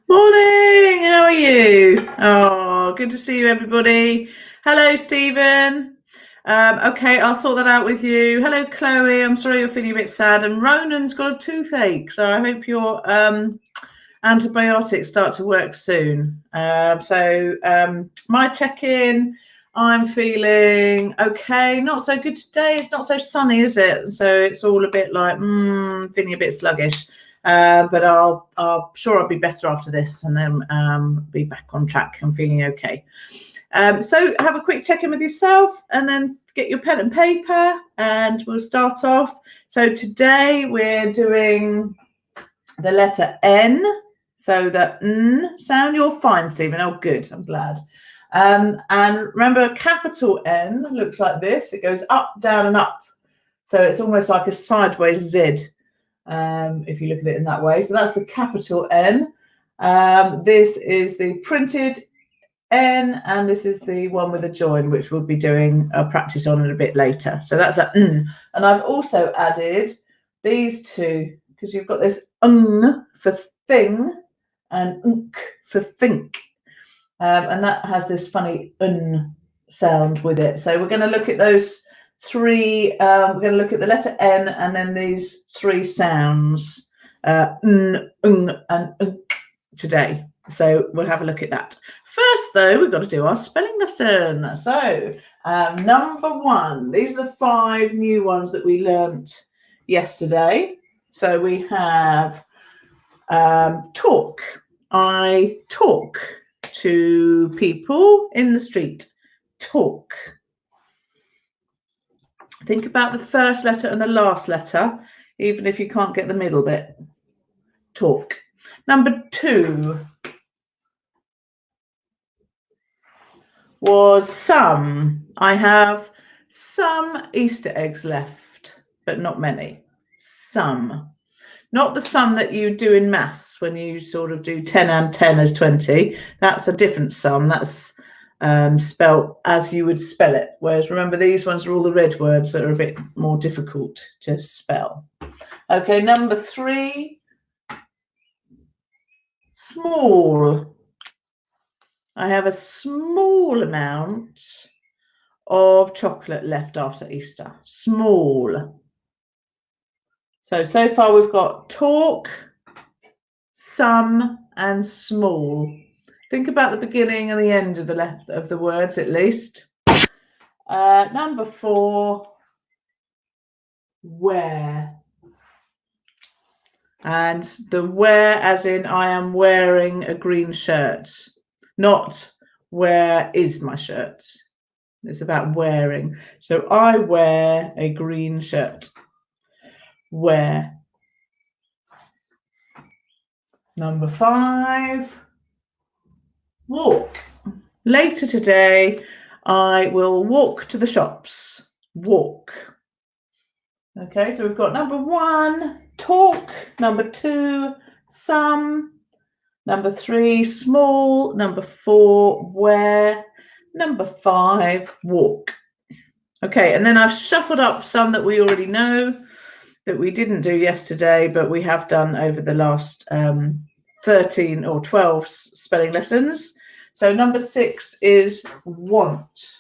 Morning, how are you? Oh, good to see you, everybody. Hello, Stephen. Okay, I'll sort that out with you. Hello, Chloe. I'm sorry you're feeling a bit sad. And Ronan's got a toothache, so I hope your antibiotics start to work soon. My check-in, I'm feeling okay. Not so good today. It's not so sunny, is it? So it's all a bit like feeling a bit sluggish. But I'll sure I'll be better after this, and then be back on track. I'm feeling okay. So have a quick check-in with yourself, and then get your pen and paper, and we'll start off. So today we're doing the letter N. So the N sound. You're fine, Stephen. Oh, good. I'm glad. And remember, capital N looks like this. It goes up, down, and up. So it's almost like a sideways Z. If you look at it in that way. So that's the capital N. This is the printed N, and this is the one with a join, which we'll be doing a practice on a bit later. So that's an N. And I've also added these two, because you've got this N for thing and unk for think. And that has this funny N sound with it. So we're going to look at those three. We're going to look at the letter N and then these three sounds, N, and unk today. So we'll have a look at that. First, though, we've got to do our spelling lesson. So number one, these are the 5 new ones that we learnt yesterday. So we have talk. I talk to people in the street. Talk. Think about the first letter and the last letter, even if you can't get the middle bit. Talk. Number 2 was some. I have some Easter eggs left, but not many. Some. Not the sum that you do in maths when you sort of do 10 and 10 as 20. That's a different sum. That's spelt as you would spell it. Whereas remember, these ones are all the red words that are a bit more difficult to spell. Okay, number 3, small. I have a small amount of chocolate left after Easter. Small. So far we've got talk, some, and small. Think about the beginning and the end of the words at least. Number 4, wear. And the wear as in I am wearing a green shirt, not where is my shirt. It's about wearing. So I wear a green shirt. Wear. Number 5, walk. Later today, I will walk to the shops. Walk. Okay, so we've got number 1, talk. Number 2, some. Number 3, small. Number 4, wear. Number 5, walk. Okay, and then I've shuffled up some that we already know that we didn't do yesterday, but we have done over the last 13 or 12 spelling lessons. So number 6 is want.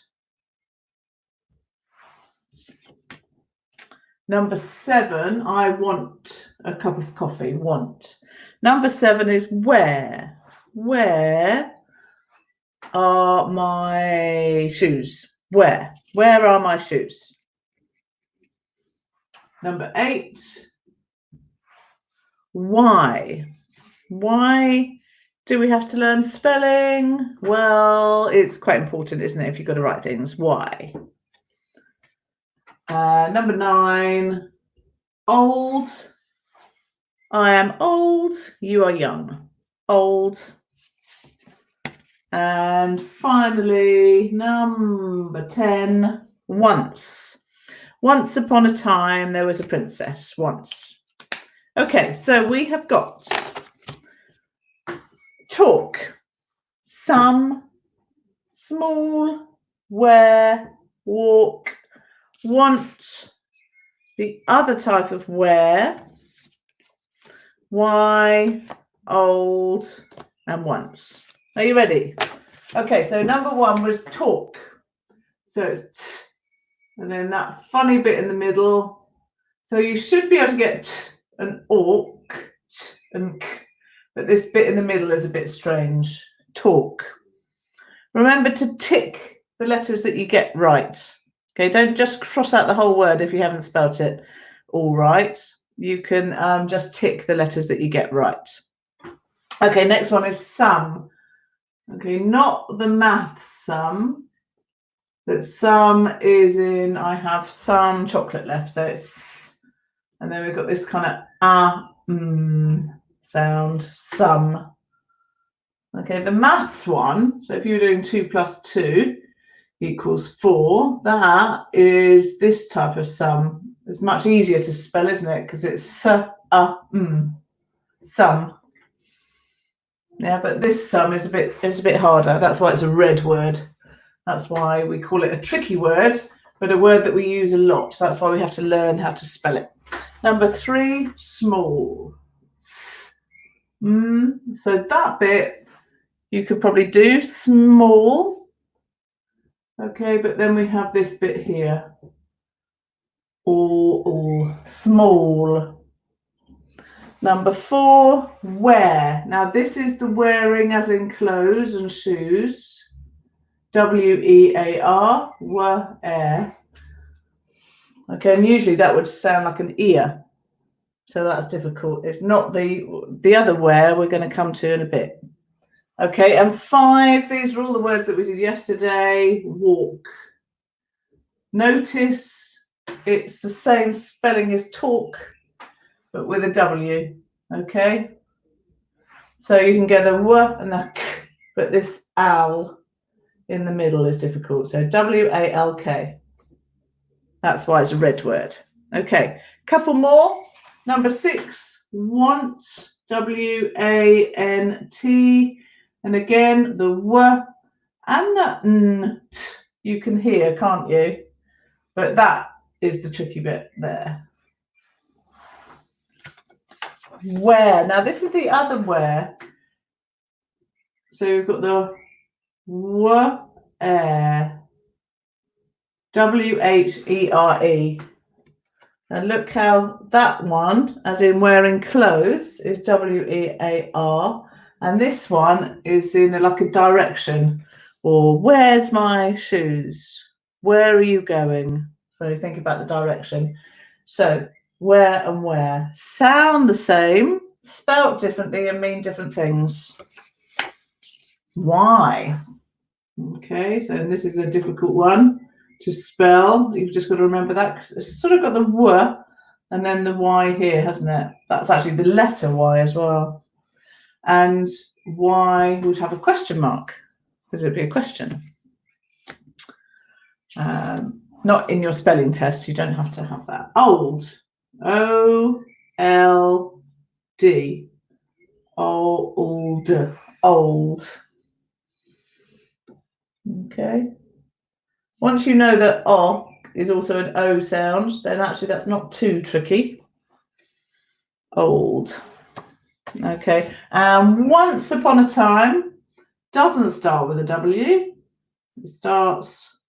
Number 7, I want a cup of coffee. Want. Number 7 is where. Where are my shoes? Where? Where are my shoes? Number 8, why? Why do we have to learn spelling? Well, it's quite important, isn't it, if you've got to write things? Why? Number 9, old. I am old, you are young. Old. And finally, number 10, once. Once upon a time, there was a princess. Once. Okay, so we have got talk, some, small, wear, walk, want, the other type of wear, why, old, and once. Are you ready? Okay, so number 1 was talk. So it's t, and then that funny bit in the middle. So you should be able to get t and ork, t and k, but this bit in the middle is a bit strange. Talk. Remember to tick the letters that you get right. Okay, don't just cross out the whole word if you haven't spelt it all right. You can just tick the letters that you get right. Okay, next one is sum. Okay, not the math sum, but sum is in I have some chocolate left. So it's, and then we've got this kind of sound, sum. Okay, the maths one, so if you're doing 2 + 2 equals 4, that is this type of sum. It's much easier to spell, isn't it? Because it's sum. Yeah, but this sum is a bit harder. That's why it's a red word. That's why we call it a tricky word, but a word that we use a lot. That's why we have to learn how to spell it. Number 3, small. So that bit you could probably do small. Okay, but then we have this bit here. All small. Number 4, wear. Now this is the wearing as in clothes and shoes. W-E-A-R, wear. Okay, and usually that would sound like an ear. So that's difficult. It's not the other wear we're going to come to in a bit. Okay, and 5, these are all the words that we did yesterday. Walk. Notice it's the same spelling as talk, but with a W. Okay, so you can get the W and the K, but this L in the middle is difficult. So W-A-L-K. That's why it's a red word. Okay, couple more. Number 6, want. W-A-N-T. And again, the W and the N-T you can hear, can't you? But that is the tricky bit there. Where. Now this is the other where. So we've got the W-E-R-E. W-H-E-R-E. And look how that one, as in wearing clothes, is W-E-A-R. And this one is in like a direction, or where's my shoes? Where are you going? So think about the direction. So where and where sound the same, spelt differently, and mean different things. Why? Okay, so this is a difficult one to spell. You've just got to remember that because it's sort of got the W and then the Y here, hasn't it? That's actually the letter Y as well. And Y would have a question mark because it would be a question. Not in your spelling test. You don't have to have that. Old. O-L-D. Old. Old. Okay. Once you know that O is also an O sound, then actually that's not too tricky. Old. Okay. Once upon a time doesn't start with a W. It starts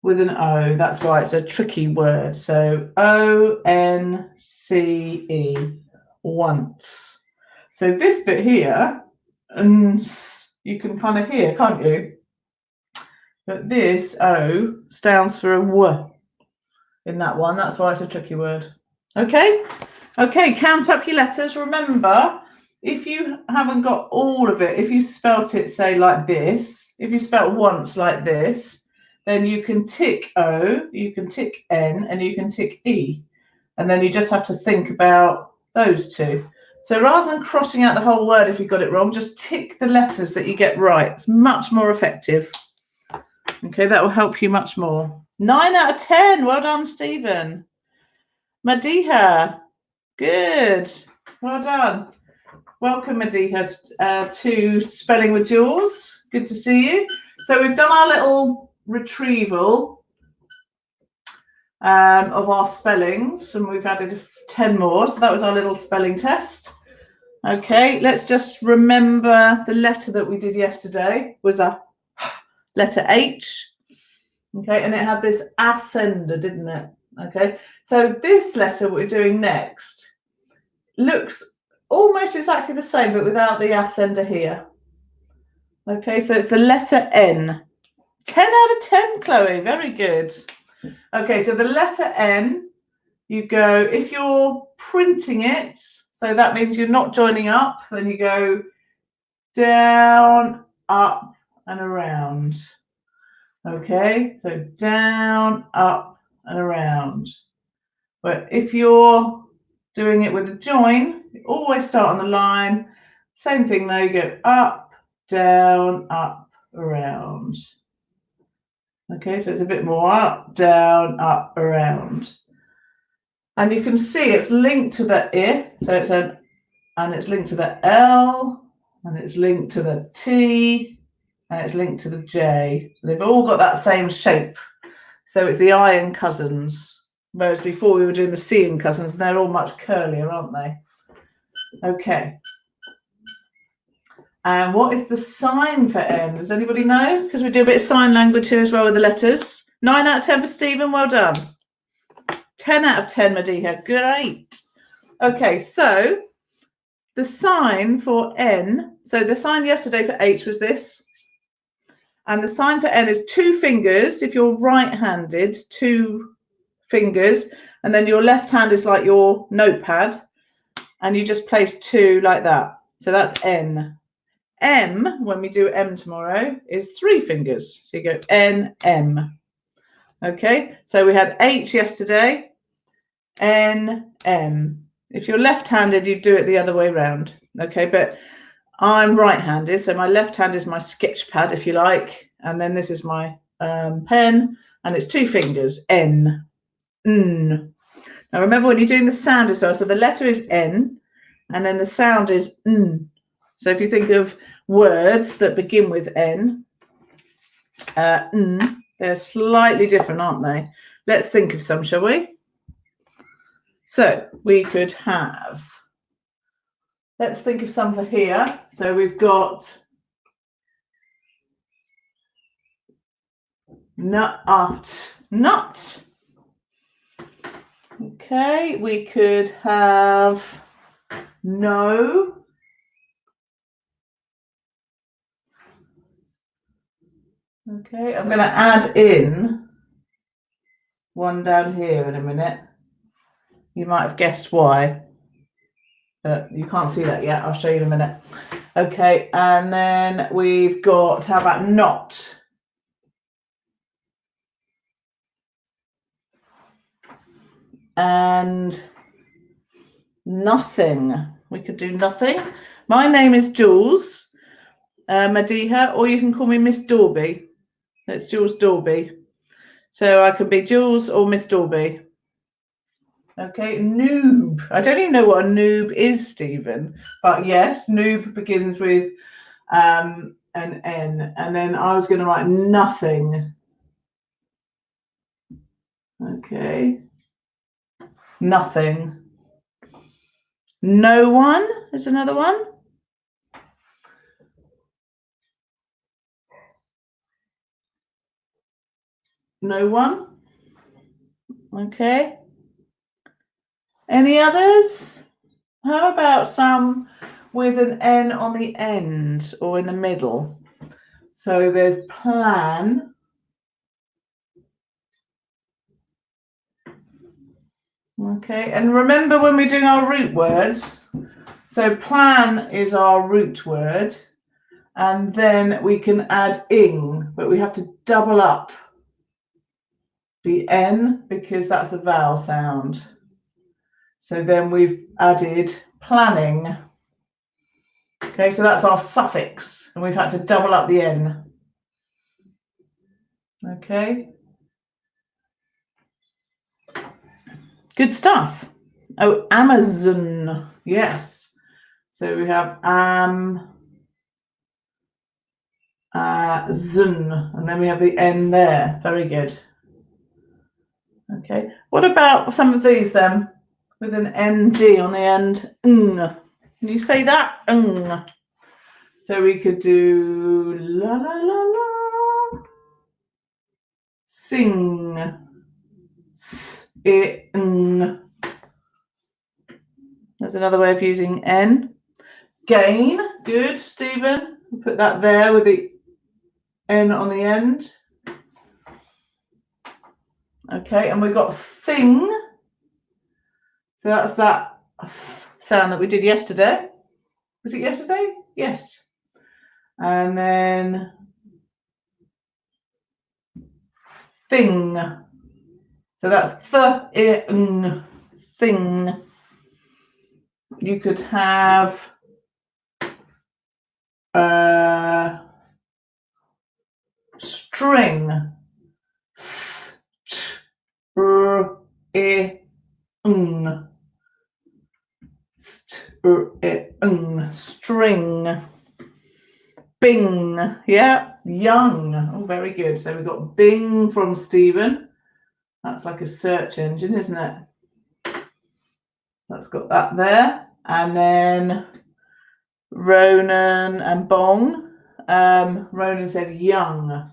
with an O. That's why it's a tricky word. So O-N-C-E. Once. So this bit here, you can kind of hear, can't you? But this O stands for a W in that one. That's why it's a tricky word. Okay? Okay, count up your letters. Remember, if you haven't got all of it, if you spelt it, say, like this, if you spelt once like this, then you can tick O, you can tick N, and you can tick E. And then you just have to think about those two. So rather than crossing out the whole word if you got it wrong, just tick the letters that you get right. It's much more effective. Okay, that will help you much more. 9 out of 10. Well done, Stephen. Madiha. Good. Well done. Welcome, Madiha, to Spelling with Jules. Good to see you. So we've done our little retrieval of our spellings, and we've added 10 more. So that was our little spelling test. Okay, let's just remember the letter that we did yesterday was a letter H. Okay, and it had this ascender, didn't it? Okay, so this letter we're doing next looks almost exactly the same, but without the ascender here. Okay, so it's the letter N. 10 out of 10, Chloe. Very good. Okay, so the letter N, you go, if you're printing it, so that means you're not joining up, then you go down, up, and around. Okay, so down, up, and around. But if you're doing it with a join, you always start on the line. Same thing though, you go up, down, up, around. Okay, so it's a bit more up, down, up, around. And you can see it's linked to the I, so it's and it's linked to the L, and it's linked to the T, and it's linked to the J. So they've all got that same shape. So it's the I and cousins. Whereas before we were doing the C and cousins, and they're all much curlier, aren't they? Okay. And what is the sign for N? Does anybody know? Because we do a bit of sign language here as well with the letters. 9 out of 10 for Stephen. Well done. 10 out of 10, Madiha. Great. Okay, so the sign for N. So the sign yesterday for H was this. And the sign for N is 2 fingers. If you're right-handed, 2 fingers. And then your left hand is like your notepad. And you just place 2 like that. So that's N. M, when we do M tomorrow, is 3 fingers. So you go N, M. Okay, so we had H yesterday, N, M. If you're left-handed, you do it the other way around. Okay, but I'm right-handed, so my left hand is my sketch pad, if you like. And then this is my pen, and it's 2 fingers, N, N. Now remember when you're doing the sound as well, so the letter is N, and then the sound is N. So if you think of words that begin with N, N, they're slightly different, aren't they? Let's think of some, shall we? So we could have, let's think of some for here. So we've got nut, nut. Okay, we could have no. Okay, I'm going to add in one down here in a minute. You might have guessed why, but you can't see that yet. I'll show you in a minute. Okay, and then we've got, how about not? And nothing. We could do nothing. My name is Jules, Madiha, or you can call me Miss Dorby. It's Jules Dorby. So I can be Jules or Miss Dorby. Okay, noob. I don't even know what a noob is, Stephen. But yes, noob begins with an N. And then I was going to write nothing. Okay. Nothing. No one is another one. No one. Okay. Any others? How about some with an N on the end or in the middle? So there's plan. Okay, and remember when we're doing our root words, so plan is our root word, and then we can add ing, but we have to double up the N because that's a vowel sound. So then we've added planning. Okay, so that's our suffix, and we've had to double up the N. Okay. Good stuff. Oh, Amazon. Yes. So we have zun, and then we have the N there. Very good. Okay. What about some of these then, with an NG on the end? Can you say that? So we could do la la la la. Sing. There's another way of using N. Gain. Good, Stephen. We'll put that there with the N on the end. Okay, and we've got thing. So that's that sound that we did yesterday. Was it yesterday? Yes. And then thing. So that's thing. You could have string. String. Bing. Yeah, young. Oh, very good. So we've got Bing from Stephen. That's like a search engine, isn't it? That's got that there. And then Ronan and Bong. Ronan said young.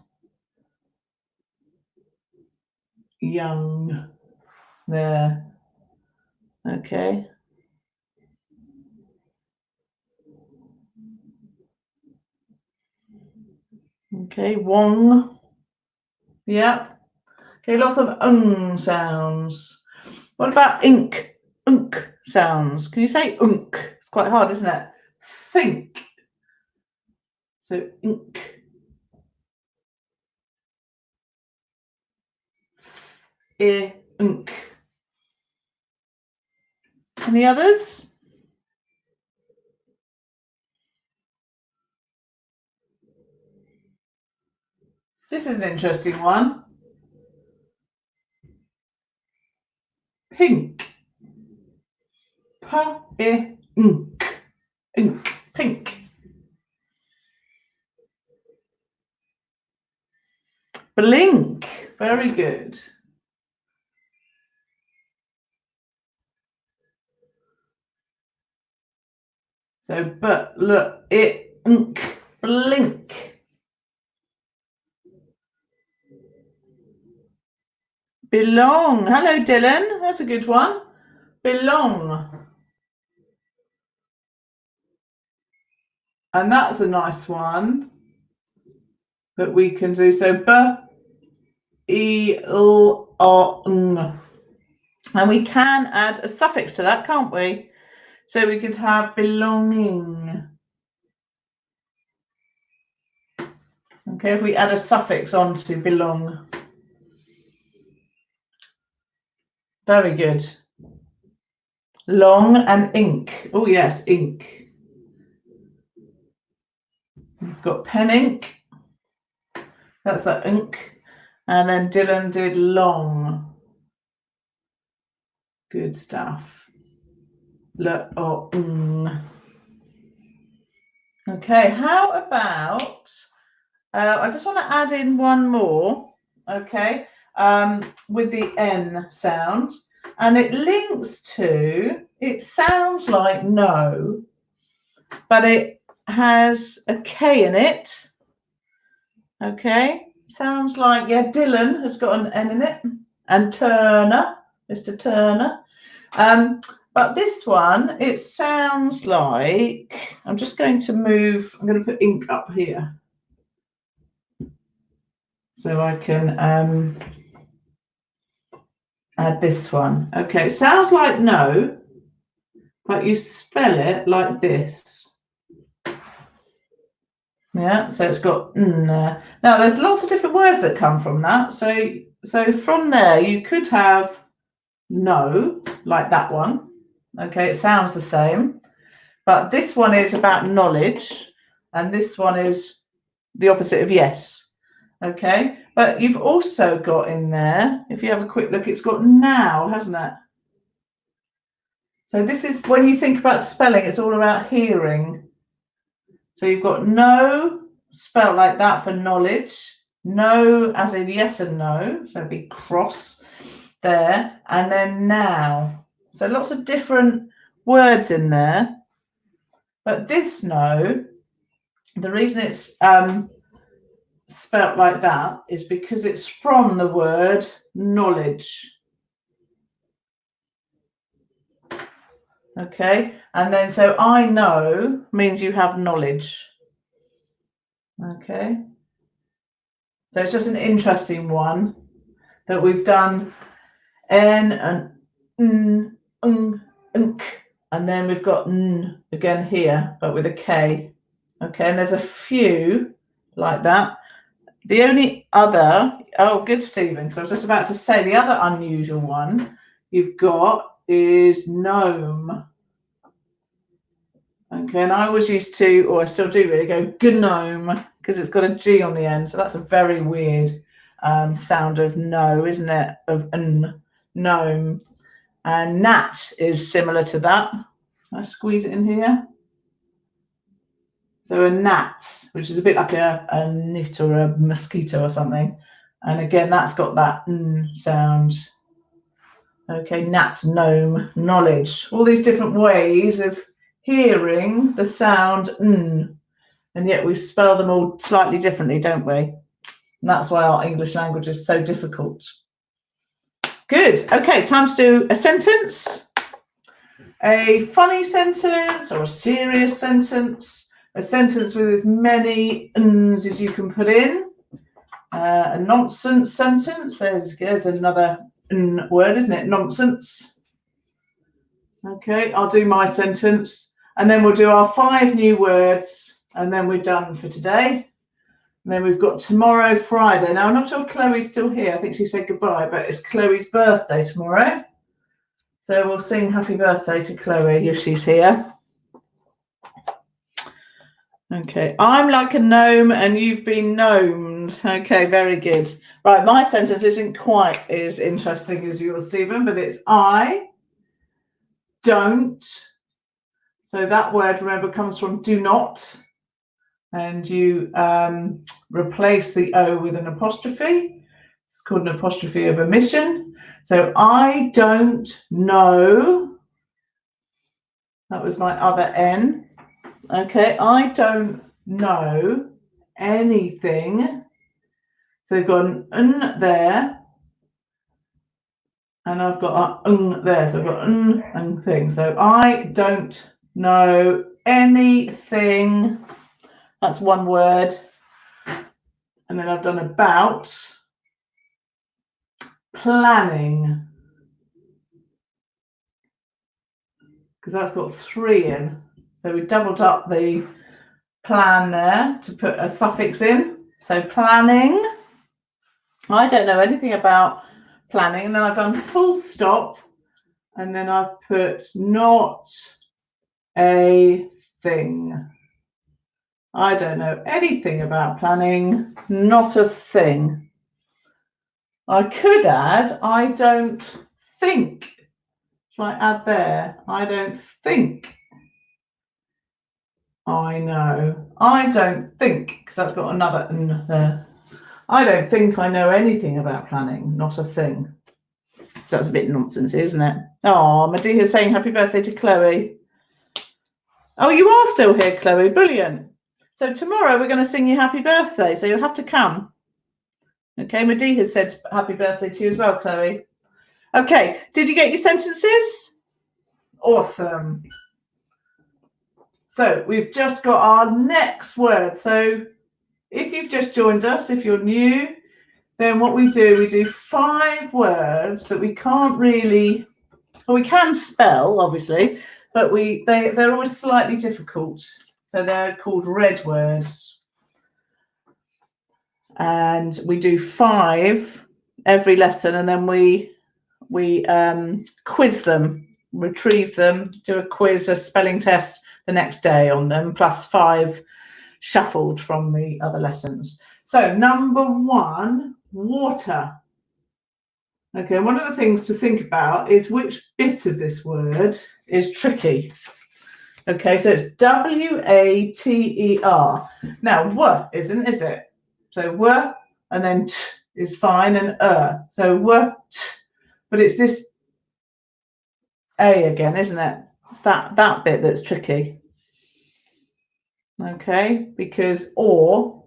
Young. There. Okay. Okay, Wong. Yeah. Okay, lots of sounds. What about ink? Unk sounds. Can you say unk? It's quite hard, isn't it? Think. So ink. Ink. Any others? This is an interesting one. Pink. Ink. Ink. Pink. Blink. Very good. So, but look, ink. Blink. Belong. Hello, Dylan. That's a good one. Belong. And that's a nice one that we can do. So, belong. And we can add a suffix to that, can't we? So we could have belonging. Okay, if we add a suffix onto belong. Very good. Long and ink. Oh, yes, ink. We've got pen ink. That's that ink. And then Dylan did long. Good stuff. Okay, how about, I just want to add in one more, okay, with the N sound. And it links to, it sounds like no, but it has a K in it. Okay, sounds like, yeah, Dylan has got an N in it. And Turner, Mr. Turner. But this one, it sounds like, I'm just going to move, I'm going to put ink up here. So I can add this one. Okay, it sounds like no, but you spell it like this. Yeah, so it's got Now there's lots of different words that come from that. So from there you could have no, like that one. Okay, it sounds the same, but this one is about knowledge, and this one is the opposite of yes. Okay, but you've also got in there, if you have a quick look, it's got now, hasn't it? So this is, when you think about spelling, it's all about hearing. So you've got no spelled like that for knowledge, no as in yes and no, so it'd be cross there, and then now. So lots of different words in there. But this no, the reason it's spelt like that is because it's from the word knowledge. Okay, and then so I know means you have knowledge. Okay, so it's just an interesting one that we've done N and N, and then we've got N again here, but with a K. Okay, and there's a few like that. The only other, oh, good, Stephen, because I was just about to say the other unusual one you've got is gnome. Okay, and I always used to, or I still do really, go gnome because it's got a G on the end. So that's a very weird sound of no, isn't it? Of gnome. And gnat is similar to that. I squeeze it in here. So a gnat, which is a bit like a nit or a mosquito or something. And again, that's got that sound. Okay, gnat, gnome, knowledge. All these different ways of hearing the sound and yet we spell them all slightly differently, don't we? And that's why our English language is so difficult. Good. Okay, time to do a sentence. A funny sentence or a serious sentence. A sentence with as many n's as you can put in. A nonsense sentence. There's another word, isn't it? Nonsense. Okay, I'll do my sentence. And then we'll do our 5 new words. And then we're done for today. And then we've got tomorrow, Friday. Now, I'm not sure Chloe's still here. I think she said goodbye, but it's Chloe's birthday tomorrow. So we'll sing happy birthday to Chloe if she's here. Okay, I'm like a gnome and you've been gnomed. Okay, very good. Right, my sentence isn't quite as interesting as yours, Stephen, but it's I don't. So that word, remember, comes from do not. And you replace the O with an apostrophe. It's called an apostrophe of omission. So I don't know. That was my other N. Okay, I don't know anything. So I've got an N there. And I've got an there. So I've got and thing. So I don't know anything. That's one word. And then I've done about planning. Because that's got 3 in. So we doubled up the plan there to put a suffix in. So planning. I don't know anything about planning. And then I've done full stop. And then I've put not a thing. I don't know anything about planning. Not a thing. I could add, I don't think. Shall I add there? I don't think I know. I don't think, because that's got another N there. I don't think I know anything about planning. Not a thing. So that's a bit nonsense, isn't it? Oh, Medea's saying happy birthday to Chloe. Oh, you are still here, Chloe. Brilliant. So tomorrow we're going to sing you happy birthday. So you'll have to come. Okay, Medea has said happy birthday to you as well, Chloe. Okay, did you get your sentences? Awesome. So we've just got our next word. So if you've just joined us, if you're new, then what we do 5 words that we can't really, well, we can spell, obviously, but they're always slightly difficult. So they're called red words. And we do 5 every lesson, and then we quiz them, retrieve them, do a quiz, a spelling test the next day on them, plus 5 shuffled from the other lessons. So number 1, water. Okay, one of the things to think about is which bit of this word is tricky. Okay, so it's W-A-T-E-R. Now, w isn't, is it? So w and then t is fine, and so w, t, but it's this A again, isn't it? It's that bit that's tricky. Okay, because or,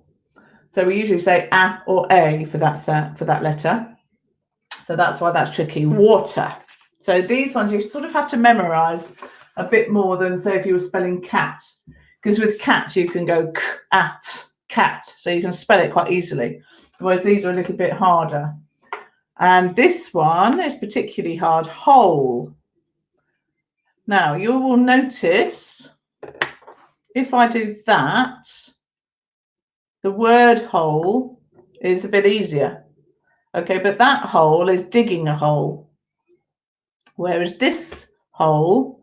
so we usually say a or a for that letter. So that's why that's tricky. Water. So these ones you sort of have to memorize a bit more than, say, if you were spelling cat, because with cat you can go at cat, so you can spell it quite easily, whereas these are a little bit harder. And this one is particularly hard. Whole. Now you will notice if I do that, the word hole is a bit easier. Okay, but that hole is digging a hole, whereas this whole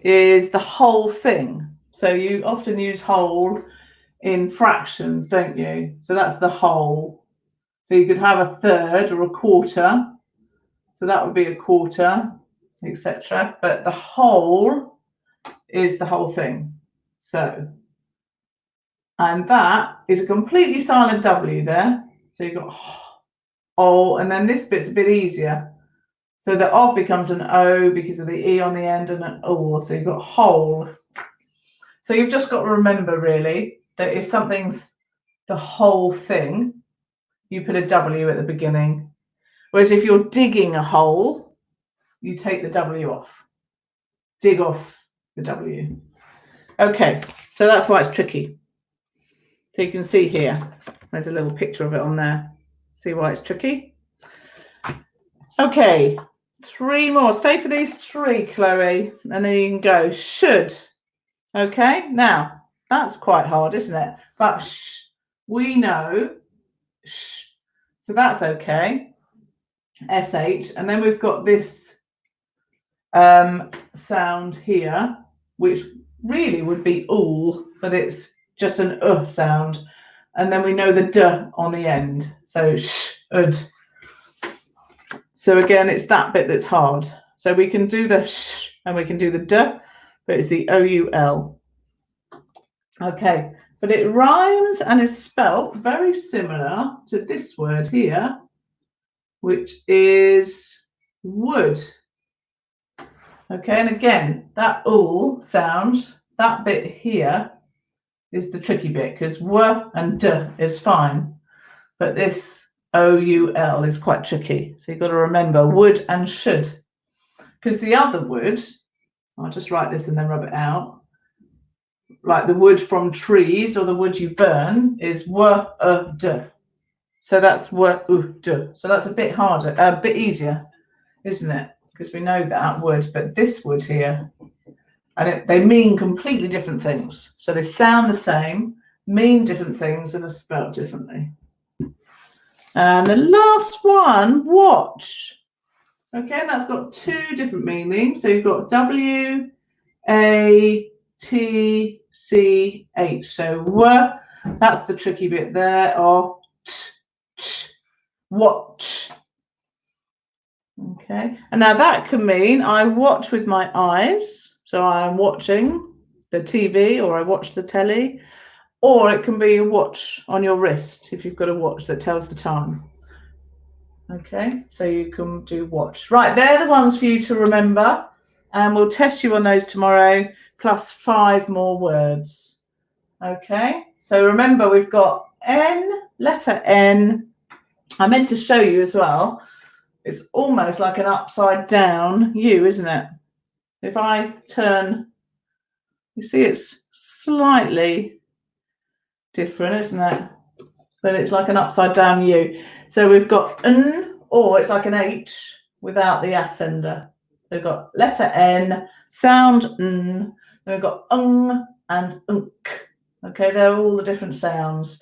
is the whole thing. So you often use whole in fractions, don't you? So that's the whole. So you could have a third or a quarter. So that would be a quarter, etc. But the whole is the whole thing. So, and that is a completely silent W there. So you've got oh, and then this bit's a bit easier. So the O becomes an O because of the E on the end and an O. So you've got whole. So you've just got to remember really that if something's the whole thing, you put a W at the beginning. Whereas if you're digging a hole, you take the W off. Dig off the W. Okay, so that's why it's tricky. So you can see here, there's a little picture of it on there. See why it's tricky? Okay, 3 more. Stay for these 3, Chloe, and then you can go. Should. Okay, now that's quite hard, isn't it? But we know so that's okay. SH, and then we've got this sound here, which really would be ool, but it's just an sound, and then we know the d on the end, so ud. So again, it's that bit that's hard. So we can do the sh and we can do the d, but it's the OUL. Okay, but it rhymes and is spelt very similar to this word here, which is wood. Okay, and again, that ool sound, that bit here is the tricky bit, because w and d is fine, but this OUL is quite tricky. So you've got to remember would and should, because the other wood, I'll just write this and then rub it out, like the wood from trees or the wood you burn is d. So that's d. So that's a bit harder, a bit easier, isn't it? Because we know that wood, but this wood here, and they mean completely different things. So they sound the same, mean different things, and are spelled differently. And the last one, watch. Okay, that's got 2 different meanings. So you've got WATCH. So w, that's the tricky bit there, or watch. Okay, and now that can mean I watch with my eyes. So I'm watching the TV or I watch the telly, or it can be a watch on your wrist if you've got a watch that tells the time. Okay, so you can do watch. Right, they're the ones for you to remember, and we'll test you on those tomorrow, plus 5 more words. Okay, so remember we've got N, letter N. I meant to show you as well. It's almost like an upside down U, isn't it? If I turn, you see it's slightly different, isn't it? But it's like an upside down U. So we've got N, or it's like an H without the ascender. We've got letter N, sound N, then we've got and unk. Okay, they're all the different sounds.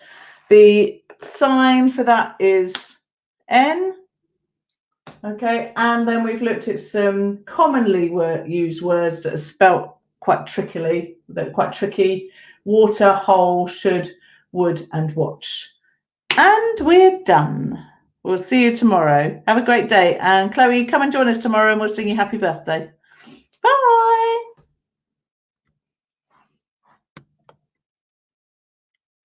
The sign for that is N. Okay, and then we've looked at some commonly used words that are spelt quite trickily, that are quite tricky. Water, whole, should, would, and watch. And we're done. We'll see you tomorrow. Have a great day. And Chloe, come and join us tomorrow and we'll sing you happy birthday. Bye.